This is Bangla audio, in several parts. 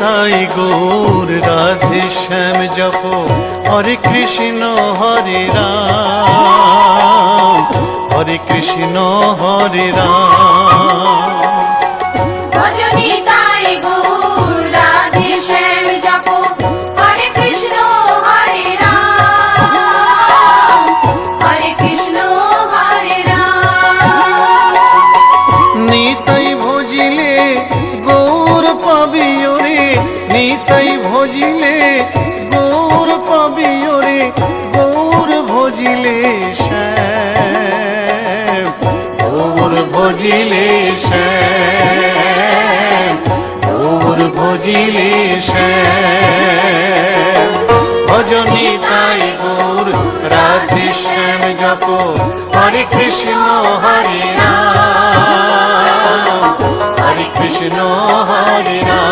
নিতাই গৌর রাধে শ্যাম জপ হরে কৃষ্ণ হরে রাম হরে কৃষ্ণ হরে রাম। ভজনিতাই গৌর রাধে শ্যাম জপ হরে কৃষ্ণ হরে রাম হরে কৃষ্ণ হরে রাম। নিতাই ভজিলে গৌর পাবি ওরে নিতাই ভজিলে গৌর পাবি ওরে গৌর ভজিলে শ্যাম গৌর ভজিলে শ্যাম গৌর ভজিলে শ্যাম। ভজনিতাই গৌর রাধে শ্যাম জপ হরে কৃষ্ণ হরে রাম হরে কৃষ্ণ হরে রাম।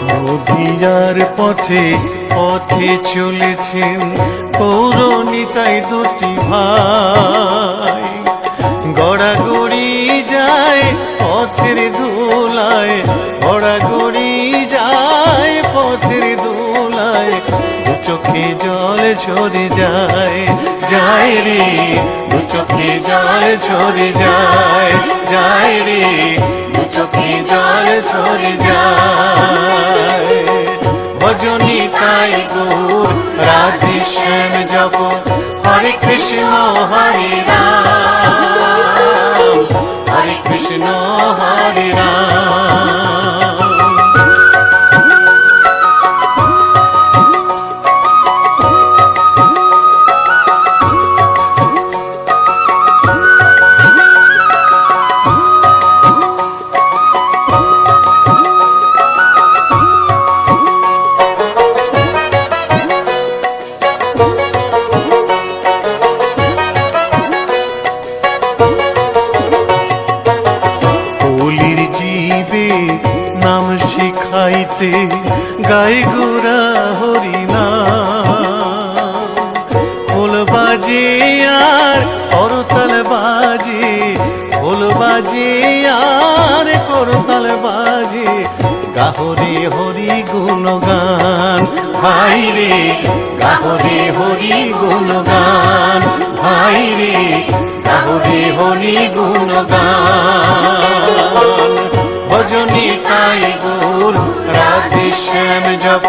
নদিয়ার পথে পথে চলেছেন গৌর নিতাই দুটি ভাই। গড়াগড়ি যায় পথের ধুলায় গড়াগড়ি যায় পথের ধুলায় দু চোখে জল ঝরে যায় যায় রে দু চোখে জল ঝরে যায় যায় রে দু চোখে জল ঝরে যায়। ভজনিতাই গৌর রাধে শ্যাম জপ হরে কৃষ্ণ হরে রাম হরে কৃষ্ণ হরে রাম। নাম শিখাইতে গাই গোরা হরি নাম। খোল বাজে আর করতাল বাজে খোল বাজে আর করতাল বাজে গাহরে হরি গুণগান ভাই রে গাহরে হরি গুণগান ভাই রে গাহরে হরি গুণগান। ভজনিতাই গৌর রাধে শ্যাম জপ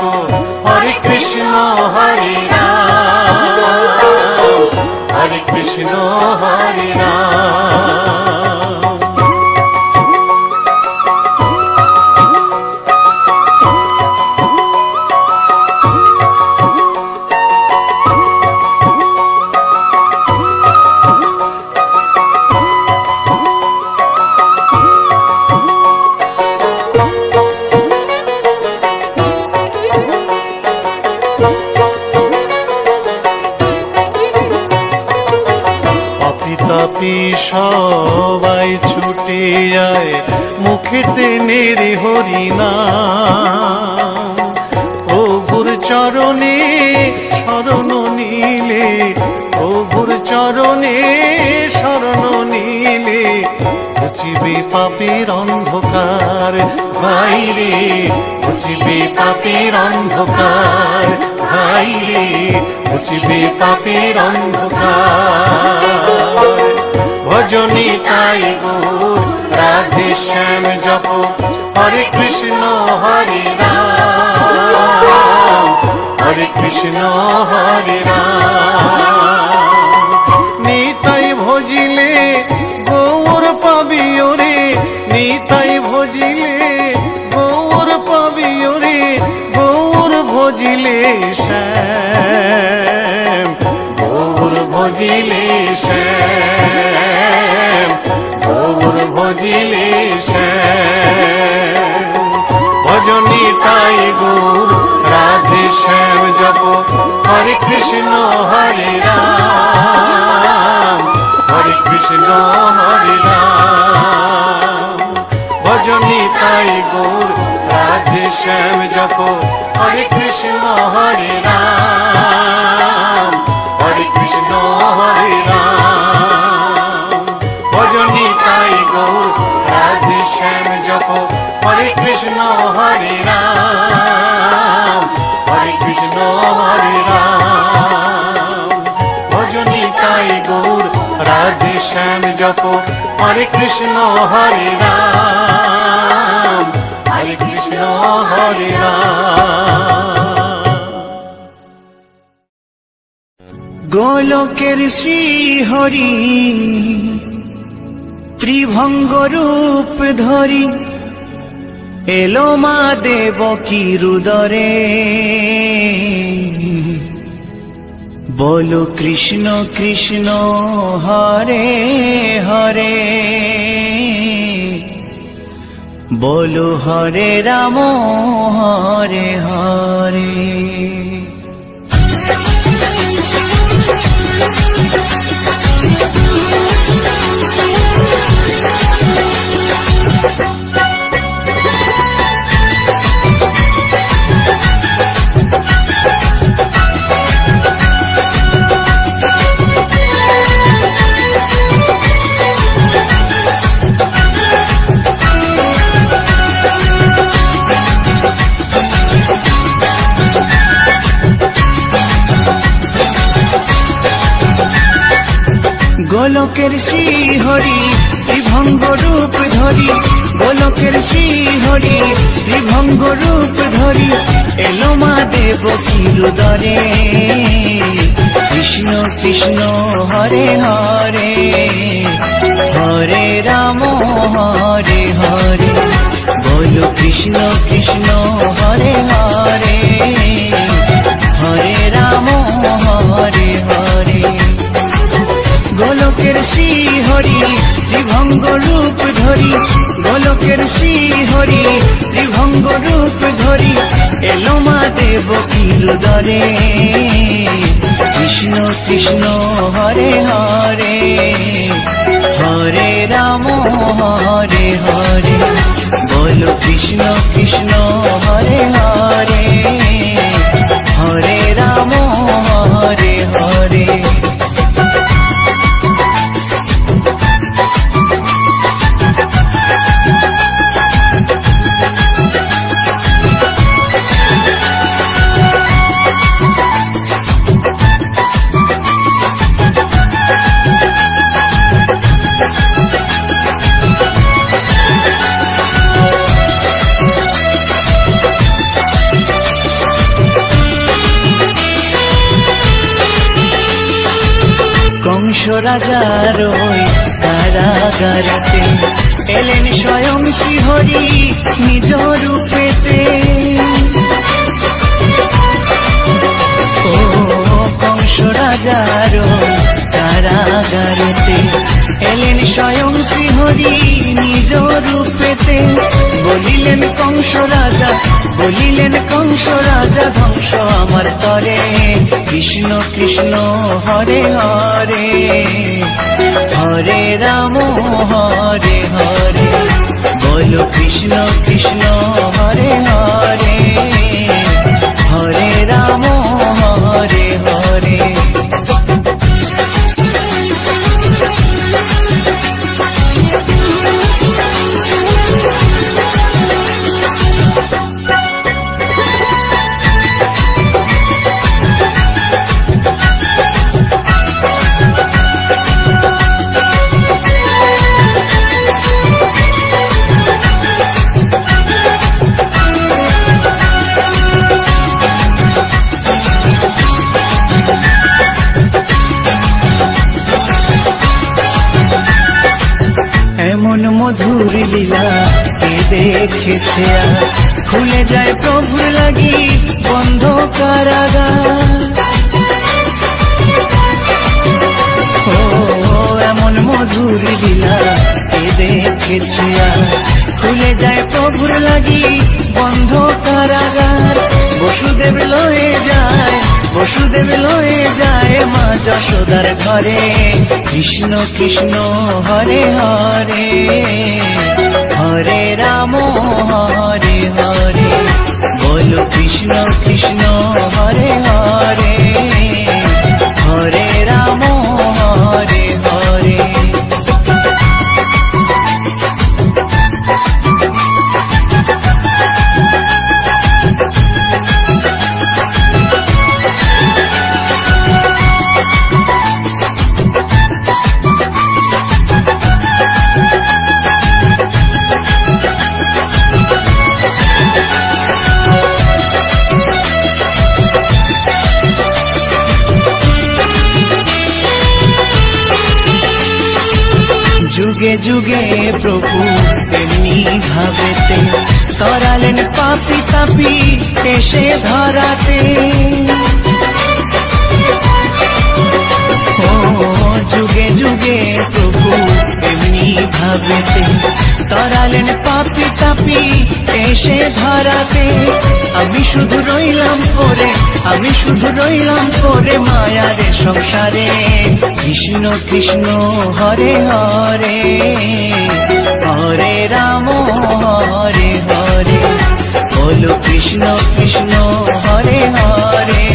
হরে কৃষ্ণ হরে রাম হরে কৃষ্ণ হরে রাম। তাপি সবাই ছুটে যায় মুখেতে নেড়ে হরি নাম। প্রভুর চরণে শরণ নিলে প্রভুর চরণে শরণ নিলে ঘুচিবে পাপের অন্ধকার ভাই রে ঘুচিবে পাপের অন্ধকার ভাই রে ঘুচিবে পাপের অন্ধকার। ভজনিতাই গৌর রাধে শ্যাম জপ হরে কৃষ্ণ হরে রাম হরে কৃষ্ণ হরে রাম। নিতাই ভজিলে গৌর পাবি ওরে নিতাই ভজিলে গৌর পাবি ওরে গৌর ভজিলে শ্যাম গৌর ভজিলে শ্যাম গৌর ভজিলে শ্যাম। ভজনিতাই গৌর রাধে শ্যাম জপ হরে কৃষ্ণ হরে রাম, হরে কৃষ্ণ হরে রাম। ভজনী তাই গৌর রাধে শ্যাম জপ হরে কৃষ্ণ হরে রাম, হরে কৃষ্ণ হরে রাম। ভজনী তাই গৌর রাধে শ্যাম জপ হরে কৃষ্ণ হরে রাম, হরে কৃষ্ণ হরে রাম। গোলকের শ্রী হরি ত্রিভঙ্গ রূপ ধরি এলো মা দেবকী রুদরে। বলো কৃষ্ণ কৃষ্ণ হরে হরে, বলো হরে রাম হরে হরে। গোলকের শ্রী হরি ত্রিভঙ্গ রূপ ধরি, গোলকের শ্রী হরি ত্রিভঙ্গ রূপ ধরি এলো মা দেবকী রুদরে। কৃষ্ণ কৃষ্ণ হরে হরে, হরে রাম হরে হরে। বলো কৃষ্ণ কৃষ্ণ হরে হরে, হরে রাম হরে হরে। গোলকের শ্রী হরি ত্রিভঙ্গ রূপ ধরি, গোলকের শ্রী হরি ত্রিভঙ্গ রূপ ধরি এলো মা দেবকী রুদরে। কৃষ্ণ কৃষ্ণ হরে হরে, হরে রাম হরে হরে। বলো কৃষ্ণ কৃষ্ণ হরে হরে, হরে রাম হরে হরে। কংস রাজার ওই কারাগারেতে এলেন স্বয়ং শ্রীহরি নিজ রূপেতে। ও কংস রাজার ওই কারাগারেতে এলেন স্বয়ং শ্রীহরি নিজ রূপেতে। বলিলেন কংস রাজা, বলিলেন কংস রাজা ধ্বংস আমার তরে। কৃষ্ণ কৃষ্ণ হরে হরে, হরে রাম হরে হরে। বলো কৃষ্ণ কৃষ্ণ হরে হরে, হরে রাম হরে হরে। এমন মধুর লীলা কে দেখেছে আর, খুলে যায় প্রভুর লাগি বন্ধ কারাগার। ও এমন মধুর লীলা কে দেখেছে আর, খুলে যায় প্রভুর লাগি বন্ধ কারাগার। বসুদেব লয়ে যায়, বসুদেব লয়ে যায় মা যশোদার ঘরে। কৃষ্ণ কৃষ্ণ হরে হরে, হরে রাম হরে হরে। যুগে যুগে প্রভু এমনি ভাবেতে তরালেন পাপি তাপি এসে ধরাতে। ও যুগে যুগে প্রভু এমনি ভাবেতে তরালেন পাপি তাপি এসে ধরাতে। আমি শুধু রইলাম পরে, আমি শুধু রইলাম পরে মায়ারে সংসারে। কৃষ্ণ কৃষ্ণ হরে হরে, হরে রাম হরে হরে, বলো কৃষ্ণ কৃষ্ণ হরে হরে,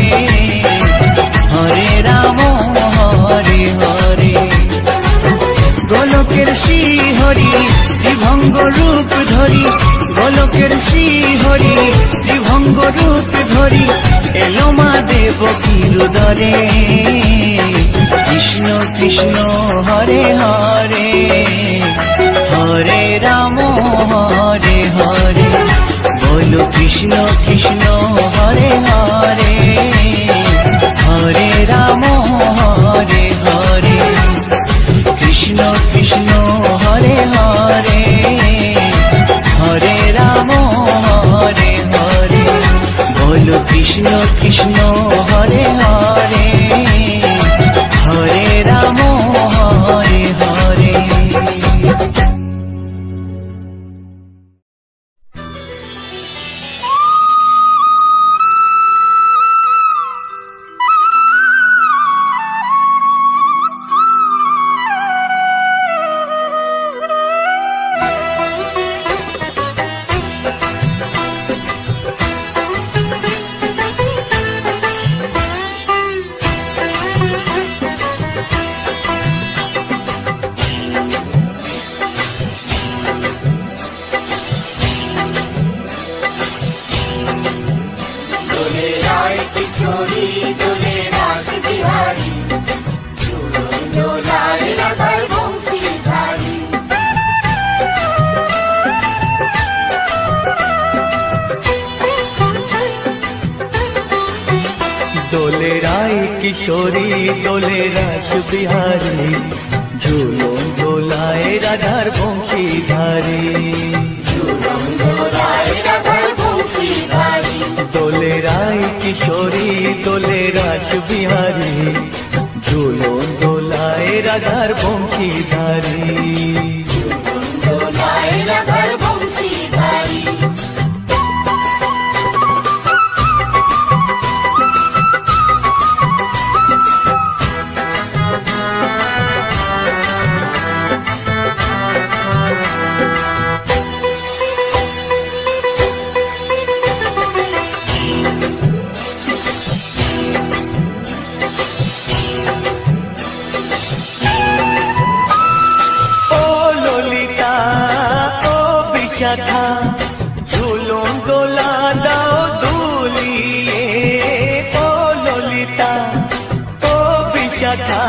হরে রাম হরে হরে। গোলকের শ্রী হরি ত্রিভঙ্গ রূপ ধরি, গোলকের শ্রী হরি ত্রিভঙ্গ রূপ ধরি, এলো মা দেবকীর উদরে। কৃষ্ণ কৃষ্ণ হরে হরে, হরে রাম হরে হরে, বলো কৃষ্ণ কৃষ্ণ হরে হরে, হরে রাম হরে হরে। কৃষ্ণ কৃষ্ণ হরে হরে, হরে রাম হরে হরে, বলো কৃষ্ণ কৃষ্ণ হরে হরে, হরে রাম হরে হরে। किशोरी दोले रास बिहारी, झूलो झूलाए राधार बंशीधारी, दोले राय किशोरी दोले रास बिहारी, झूलो झूलाए राधार बंशीधारी। झूलों डोला दाओ दूलिए, ओ ललिता ओ विशाखा,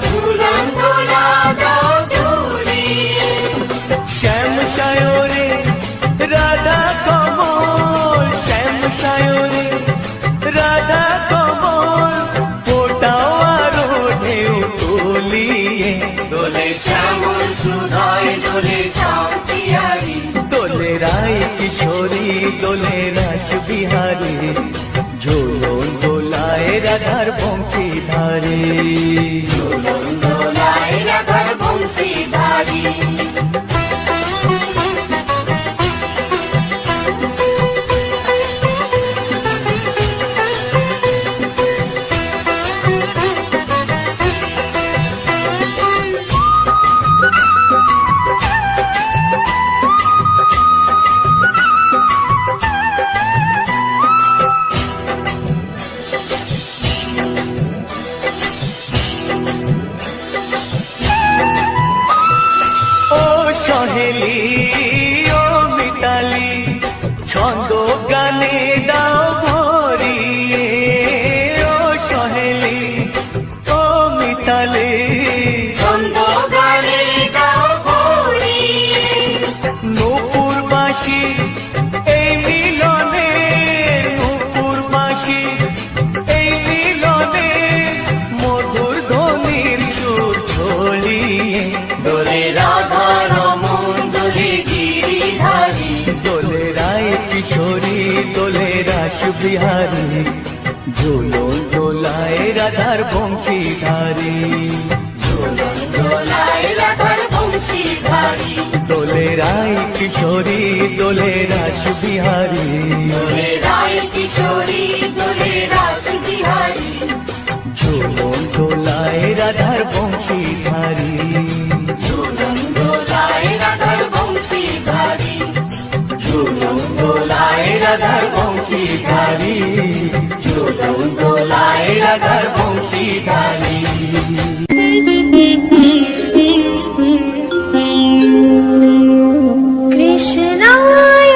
झूलों डोला दाओ दूलिए। श्याम सायोरे राधा कमल, श्याम सायोरे राधा कमल, फोटाओ आरो ढेउ तोलिए, दोले श्यामल सुधाय दोले श्याम पियारी, दोले राय किशोरी दोले रास बिहारी, झूलो डोलाए राधार बंशीधारी, झूलो डोलाए राधार बंशीधारी। কিশোরী দোলে রাস বিহারী, ঝুলন দোলায় রাধার বংশীধারী। ঝুলন দোলায় রাধার বংশীধারী, দোলে রায় কিশোরী দোলে রাস বিহারী, দোলে রায় কিশোরী দোলে রাস বিহারী। ঝুলন দোলায় রাধার বংশীধারী, ঝুলন দোলায় রাধার বংশীধারী, ঝুলন দোলায় রাধার বংশীধারী, ঝুলন দোলায় রাধার বংশীধারী। কৃষ্ণায়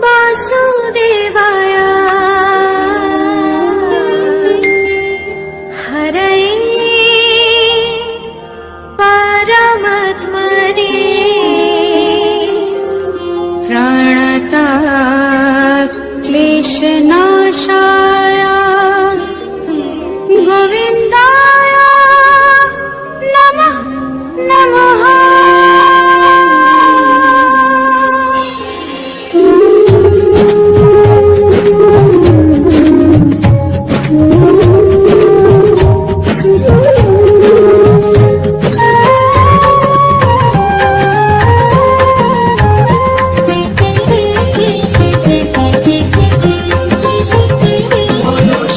বাসুদেবায় হরয়ে পরমাত্মনে প্রাণতাৎ ক্লেশনাশায় গোবিন্দায় নমঃ নমঃ।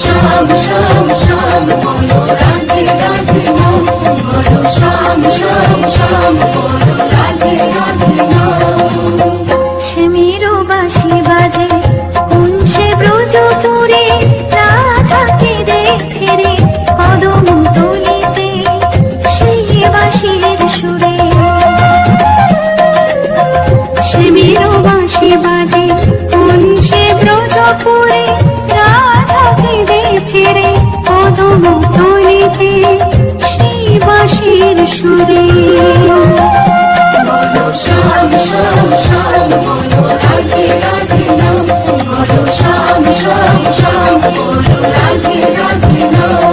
শ্যাম শ্যাম শ্যাম বলো রাধে রাধে নাম, বলো শ্যাম শ্যাম শ্যাম বলো রাধে রাধে নাম। শ্যামেরও বাঁশি বাজে কোন সে ব্রজপুরে, রাধাকে দেখে রে কদম তলিতে সেই বাঁশির সুরে। শ্যামেরও বাঁশি বাজে কোন সে ব্রজপুরে, রাধাকে দেখে রে কদম তলিতে সেই বাঁশির সুরে। বলো শ্যাম শ্যাম শ্যাম বলো রাধে রাধে নাম, বলো শ্যাম শ্যাম শ্যাম বলো রাধে রাধে নাম।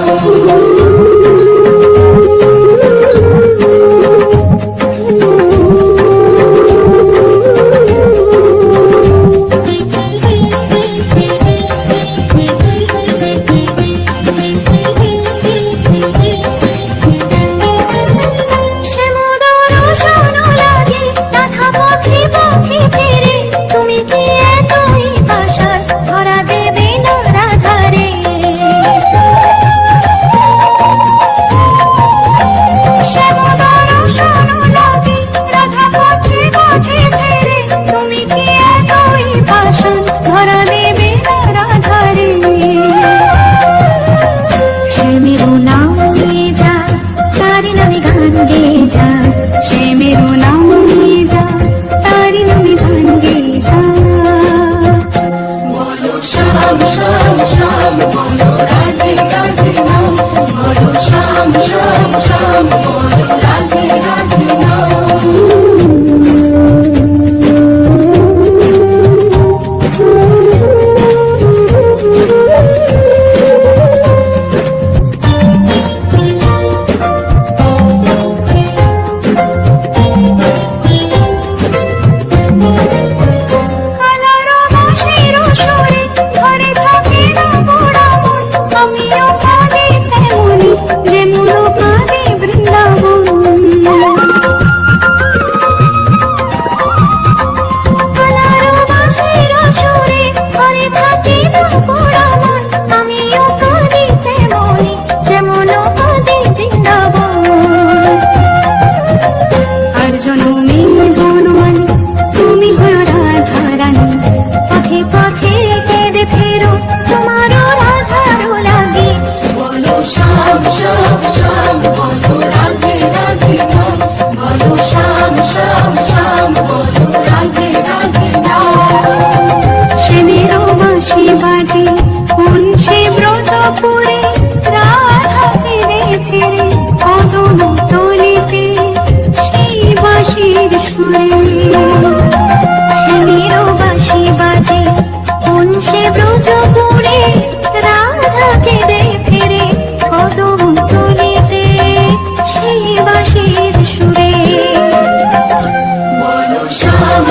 তুমি কি এতই আশার ধরা দেবে না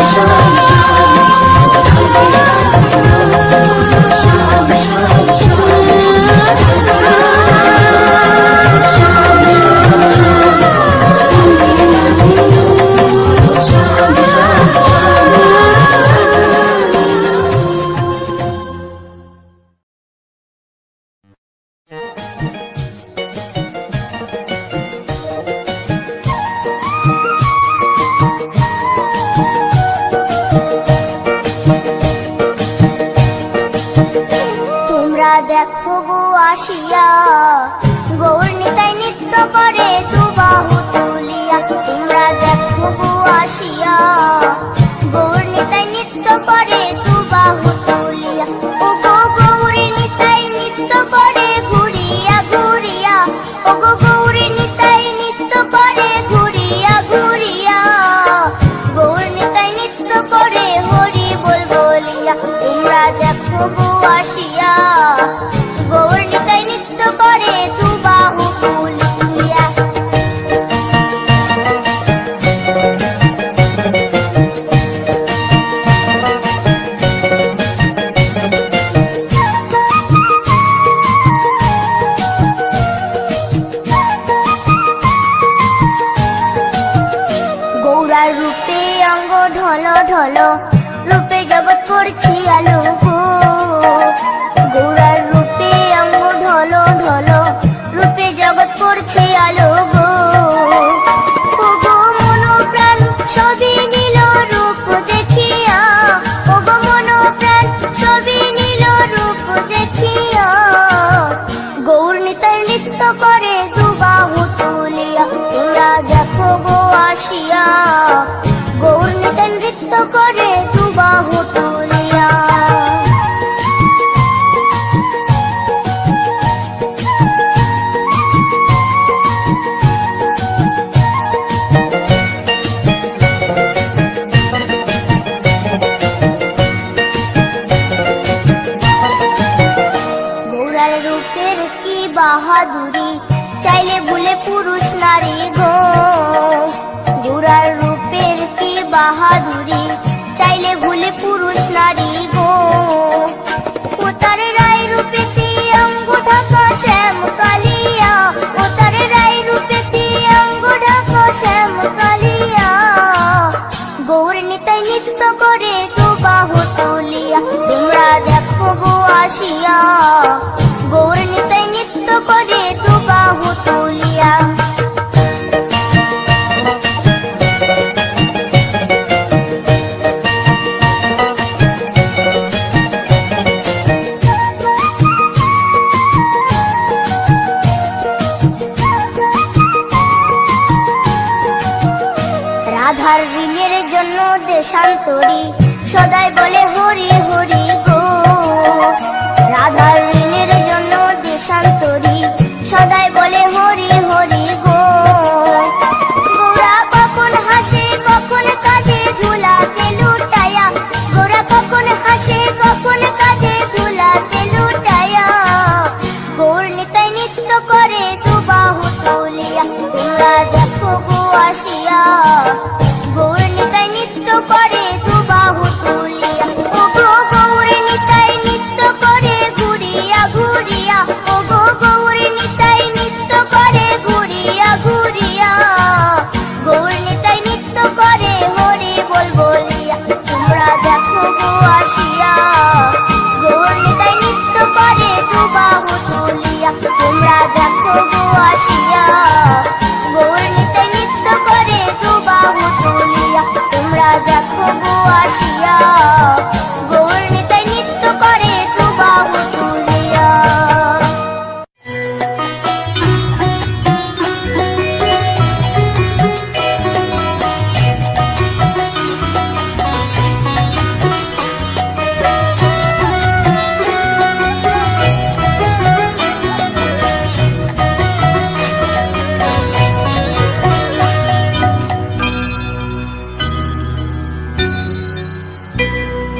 শ্যাম রাধে রাধে শ্যাম শ্যাম শ্যাম তোমরা দেখো গো আসিয়া গৌর নিতাই নৃত্য করে দুবাহু তুলিয়া তোমরা দেখো গো আসিয়া গৌর নিতাই নৃত্য করে দুবাহু তুলিয়া ও গো গৌরী নিতাই নৃত্য করে ঘুরিয়া ঘুরিয়া ও গো গৌরী নিতাই নৃত্য করে ঘুরিয়া ঘুরিয়া গৌর নিতাই নৃত্য করে হরি বল বলিয়া তোমরা দেখো গো আসিয়া গৌর নিতাই নৃত্য করে দুবাহু তুলিয়া গৌরার রূপে অঙ্গ ঢল ঢল রূপে জগৎ করছি আলো গো গৌরার রূপে অঙ্গ ঢল ঢল রূপে জগৎ করছি আলো গো ও গো মন প্রাণ সবই নীল রূপ দেখিয়া ও গো মন প্রাণ সবই নীল রূপ দেখিয়া গৌর নিতাই নৃত্য করে দুবাহু তুলিয়া তোমরা দেখো গো আসিয়া গৌর নিতাই নৃত্য করে দুবাহু তুলিয়া গৌরার রূপের কি বাহাদুরি চাইলে ভুলে পুরুষ নারী গো গৌরার রূপের কি বাহাদুরি চাইলে ভুলে পুরুষ নারী গো ও তার রায় রূপেতে অঙ্গ ঢাকা শ্যাম কালিয়া ও তার রায় রূপেতে অঙ্গ ঢাকা শ্যাম কালিয়া গৌর নিতাই নৃত্য করে দুবাহু তুলিয়া তোমরা দেখো গো আসিয়া গৌর নিতাই নৃত্য করে দুবাহু তুলিয়া রাধার ঋণের জন্য দেশান্তরী সদাই বলে হরি হরি গো রাধার ঋণের জন্য দেশান্তরী সদাই বলে হরি হরি গো গৌরা কখন হাসে কখন কাঁদে ধুলাতে লুটায়া গৌরা কখন হাসে কখন কাঁদে ধুলাতে লুটায়া গৌর নিতাই নৃত্য করে দুবাহু তুলিয়া তোমরা দেখো গো আসিয়া গৌর নিতাই নৃত্য করে দুবাহু তুলিয়া ও গো গৌর নিতাই নৃত্য করে ঘুরিয়া ঘুরিয়া ও গো গৌর নিতাই নৃত্য করে ঘুরিয়া ঘুরিয়া গৌর নিতাই নৃত্য করে হরি বল বলিয়া তোমরা দেখো গো আসিয়া গৌর নিতাই নৃত্য করে দুবাহু তুলিয়া তোমরা দেখো গো আসিয়া গৌর নিতাই নৃত্য করে দুবাহু তুলিয়া তোমরা দেখো গো আসিয়া গৌর নিতাই নৃত্য করে দুবাহু তুলিয়া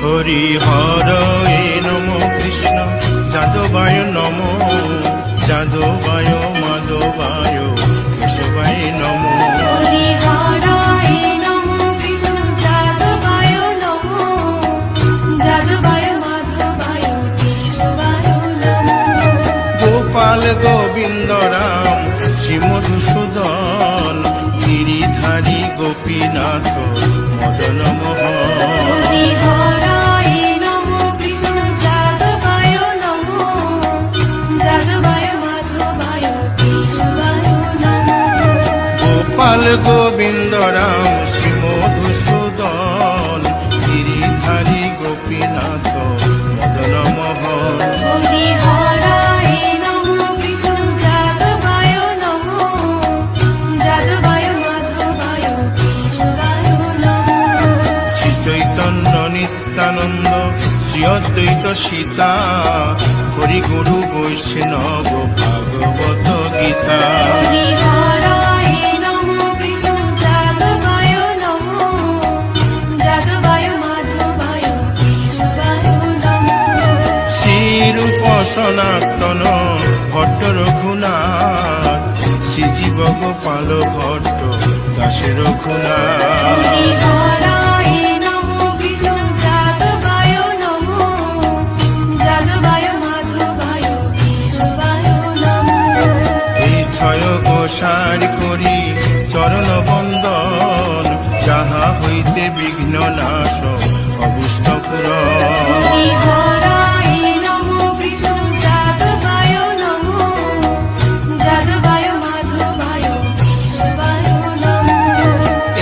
হরি হরয়ে নম কৃষ্ণ যাদবায় নম যাদবায় মাধবায় কেশবায় নম হরি হরায় নমঃ কৃষ্ণ যাদবায় গোপীনাথ মদন মোহন। হরিহরায় নমো কৃষ্ণ যাদবায় নমো, যাদবায় মাধবায় কেশবায় নমো। গোপাল গোবিন্দ রাম শ্রী মধুসূদন, গিরিধারী গোপীনাথ মদন মোহন। হরিহরায় নমো কৃষ্ণ যাদবায় নমো, যাদবায় মাধবায় কেশবায় নমো। শ্রী চৈতন্য নিত্যানন্দ শ্রী অদ্বৈত সীতা, হরি গুরু বৈষ্ণব ভাগবত গীতা। হরিহরায় নমো কৃষ্ণ যাদবায় নমো, যাদবায় মাধবায় কেশবায় নমো। শ্রীরূপ সনাতন ভট্ট রঘুনাথ, শ্রীজীব গোপাল ভট্ট দাসে রঘুনাথ। হরিহরায় নমো কৃষ্ণ যাদবায় নমো, যাদবায় মাধবায় কেশবায় নমো। এই ছয় গোসার করি চরণ বন্দন, যাহা হইতে বিঘ্ন নাশ অভীষ্ট পূরণ। হরিহরায় নমো কৃষ্ণ যাদবায় নমো, যাদবায় মাধবায় কেশবায় নমো।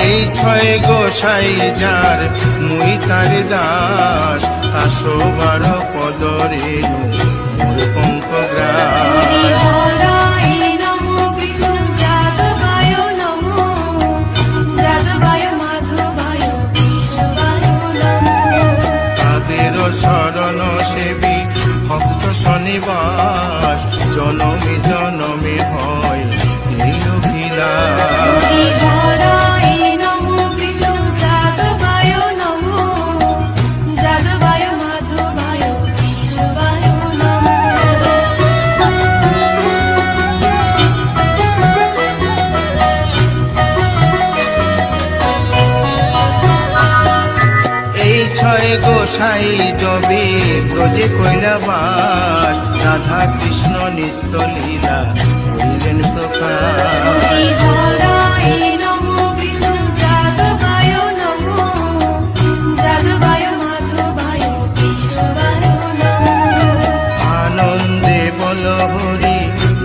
এই ছয় গোসাই যার মুই তার দাস, ১১২ পদ রেণু মোর পঙ্কগ্রাস। হরিহরায় নমো কৃষ্ণ যাদবায় নমো, যাদবায় মাধবায় কেশবায় নমো। তাদের শরণ সেবী ভক্ত শনিবাস, জনমে জনমে হয় এই অভিলাষ। হরিহরায় নমো কৃষ্ণ যাদবায় নমো, যাদবায় মাধবায় কেশবায় নমো। এই ছয় গোসাই যবে ব্রজে কৈলাবাস, রাধা কৃষ্ণ নিত্য লীলা করিলেন প্রকাশ। হরিহরায় নমো কৃষ্ণ যাদবায় নমো, যাদবায় মাধবায় কেশবায় নমো। আনন্দে বল হরি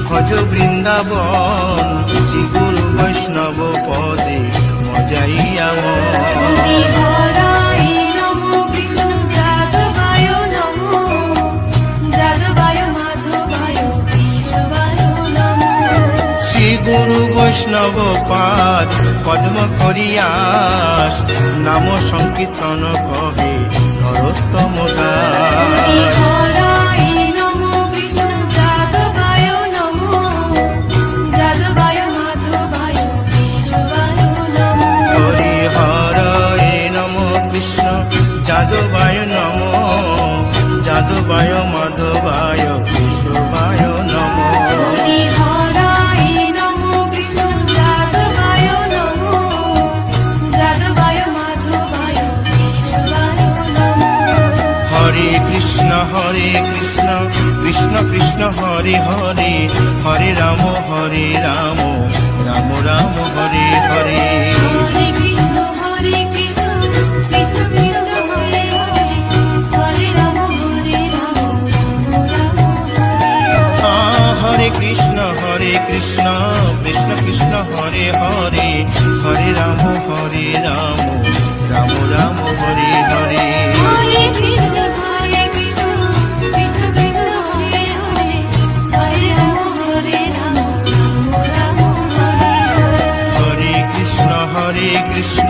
ভজ বৃন্দাবন, শ্রী গুরু বৈষ্ণব পদে মজাইয়া মন। হরিহরায় নমো কৃষ্ণ যাদবায় নমো, যাদবায় মাধবায় কেশবায় নমো। শ্রী গুরু বৈষ্ণব পাদ পদ্ম করিয়াস, নাম সংকীর্তন কহে নরোত্তম দাস। হরিহরায় নমো কৃষ্ণ যাদবায় নমো, যাদবায় মাধবায় কেশবায় নমো। হরিহরায় নম কৃষ্ণ যাদবায় নম, যাদবায় মাধবায় কেশবায় নম। হরিহরায় নমো কৃষ্ণ যাদবায় নমো, যাদবায় মাধবায় কেশবায় নমো। হরে কৃষ্ণ কৃষ্ণ কৃষ্ণ হরে হরে, হরে রাম রাম রাম হরে হরে। হরে কৃষ্ণ কৃষ্ণ কৃষ্ণ হরে হরে, হরে রাম রাম রাম হরে হরে। হরে কৃষ্ণ কৃষ্ণ কৃষ্ণ হরে হরে, হরে রাম রাম রাম হরে হরে। হরে কৃষ্ণ কৃষ্ণ কৃষ্ণ হরে হরে, হরে রাম রাম হরে হরে। হরে কৃষ্ণ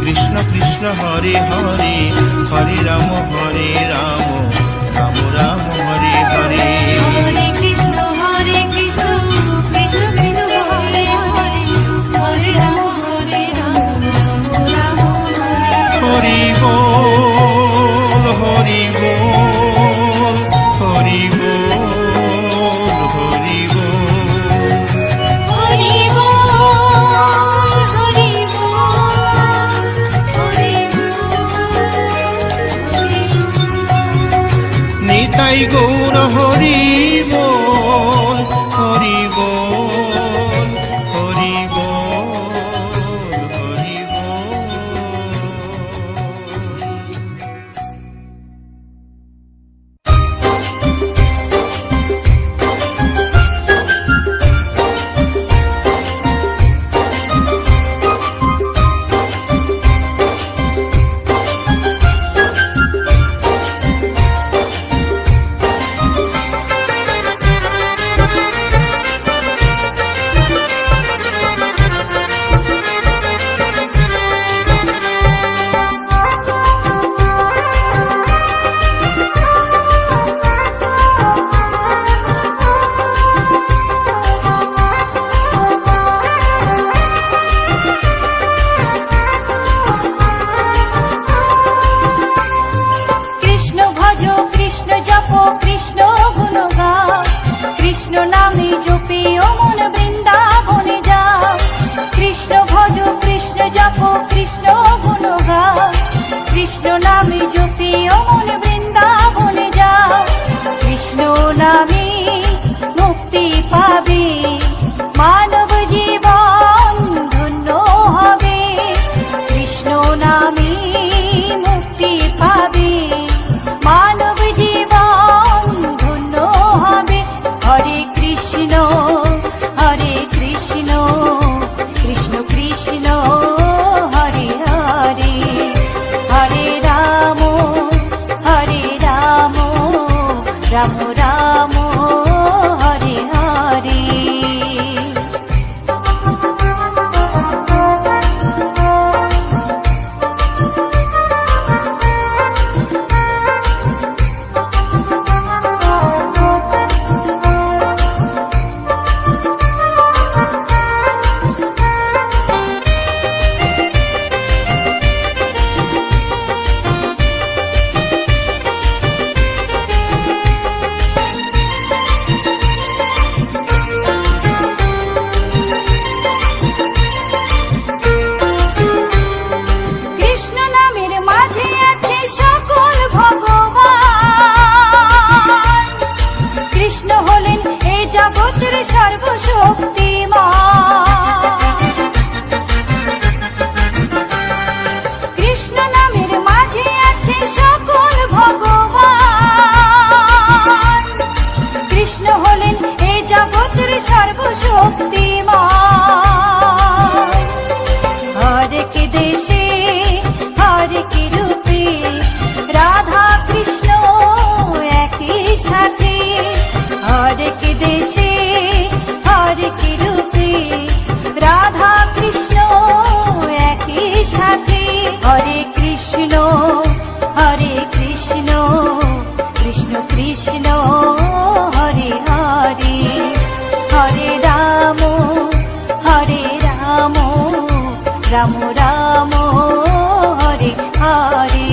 কৃষ্ণ কৃষ্ণ হরে হরে, হরে রাম রাম রাম হরে হরে। হরে কৃষ্ণ কৃষ্ণ কৃষ্ণ হরে হরে, হরে রাম রাম হরে হরে। হরি বল হরি বল হরি বল হরি বল। হরি বল হরি বল হরি বল হরি বল। নিতাই গৌর হরি বল হরি বল হরি বল হরি বল। নামে জপে ও মন বৃন্দাবনে যাও, কৃষ্ণ ভজ কৃষ্ণ জপ কৃষ্ণ গুণ গাও, কৃষ্ণ নামে জপে ও মন বৃন্দাবনে যাও, কৃষ্ণ নামে মুক্তি পাবে মানব জীবন ধন্য হবে, কৃষ্ণ নামে মুক্তি পাবে মানব জীবন ধন্য হবে। হরে কৃষ্ণ কৃষ্ণ কৃষ্ণ হরে হরে, হরে রাম রাম রাম হরে হরে। কৃষ্ণ নামের মাঝে আছে সকল ভগবান, কৃষ্ণ হলেন এই জগতের সর্বশক্তিমান, কৃষ্ণ নামের মাঝে আছে সকল ভগবান, কৃষ্ণ হলেন এই জগতের সর্বশক্তিমান। হরেক দেশে হরেক রূপে রাধা কৃষ্ণ একই সাথে, হরেক দেশে হরেক রূপে রাধা কৃষ্ণ একই সাথে। হরে কৃষ্ণ কৃষ্ণ কৃষ্ণ হরে হরে, হরে রাম রাম রাম হরে হরে।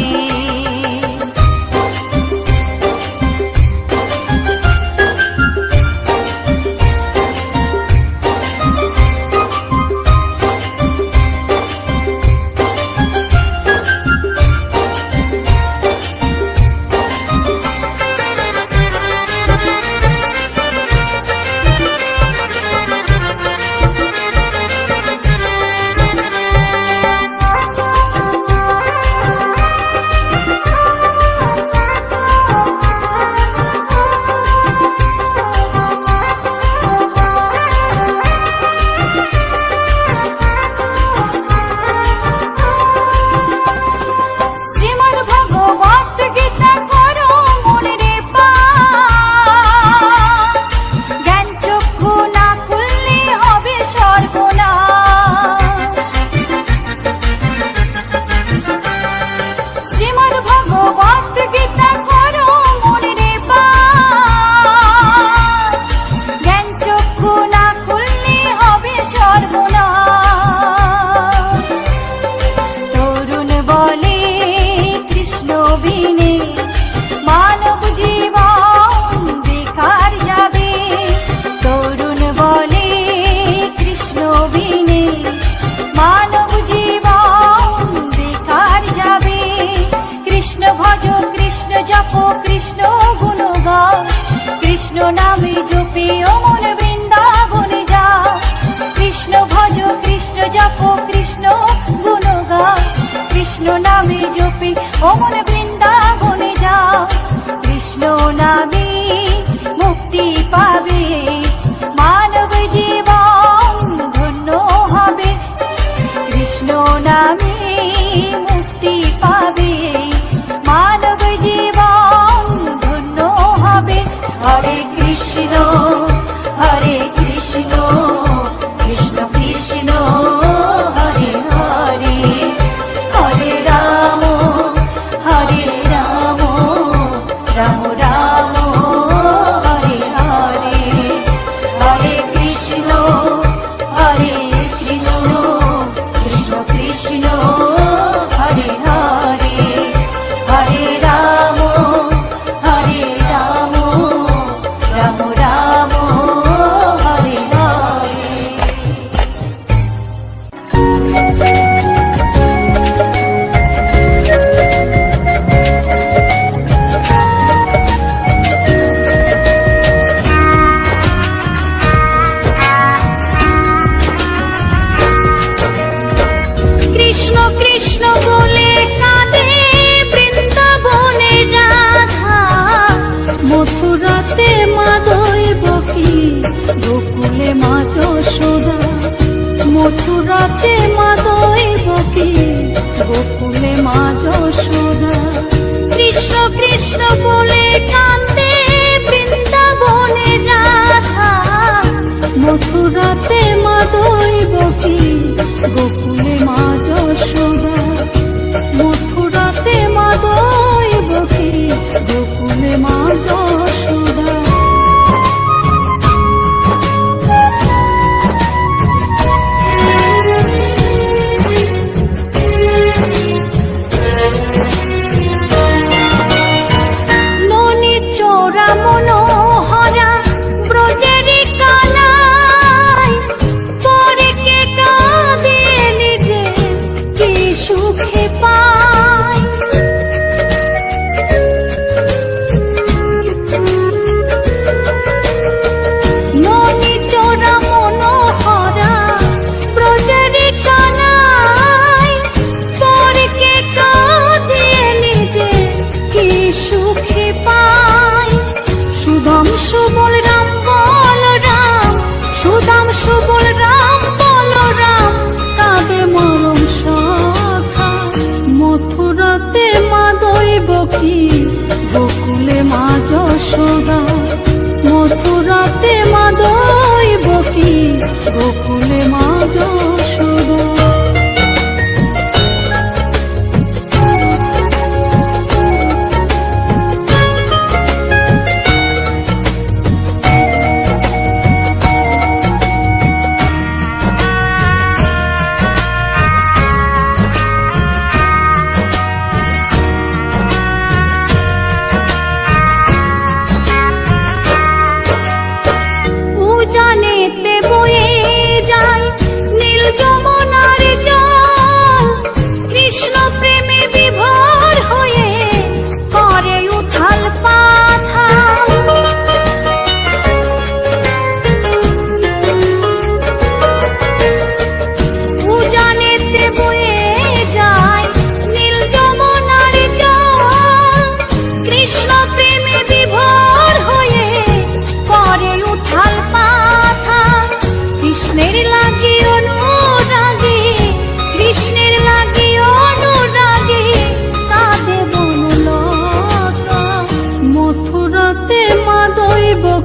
কৃষ্ণ নামে জপে ও মন বৃন্দাবনে যাও, কৃষ্ণ ভজ কৃষ্ণ জপ কৃষ্ণ গুণ গাও, কৃষ্ণ নামে জপে ও মন বৃন্দাবনে যাও, কৃষ্ণ নামে মুক্তি পাবে মানব জীবন ধন্য হবে, কৃষ্ণ নামে মুক্তি পাবে মানব জীবন ধন্য হবে। হরে কৃষ্ণ কৃষ্ণ কৃষ্ণ হরে হরে, হরে রাম রাম রাম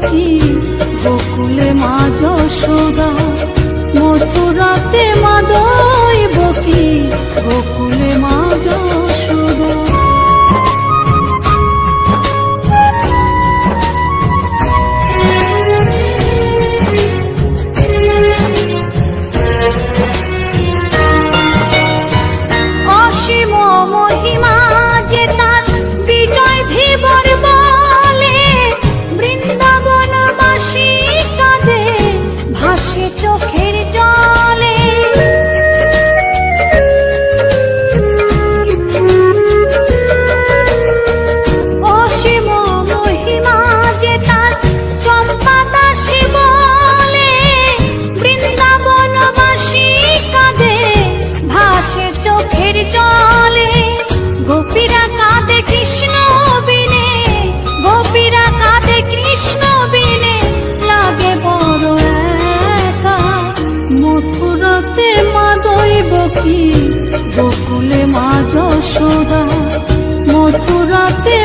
কি গোকুলে মা যশোদা, মথুরাতে মা দইব কি গোকুলে মা যশোদা। অসীম মহিমা যে তার বিজয় ধীবর বলে, বৃন্দাবনবাসী কাঁদে ভাসে চোখের জলে। অসীম মহিমা যে তার চম্পা দাসী বলে, বৃন্দাবনবাসী কাঁদে ভাসে চোখের জলে। গোপীরা কাঁদে কৃষ্ণ বিনে, গোপীরা কাঁদে কৃষ্ণ বিনে, লাগে বড় একা। মথুরাতে মা দইব কি গোকুলে মা যশোদা, মথুরাতে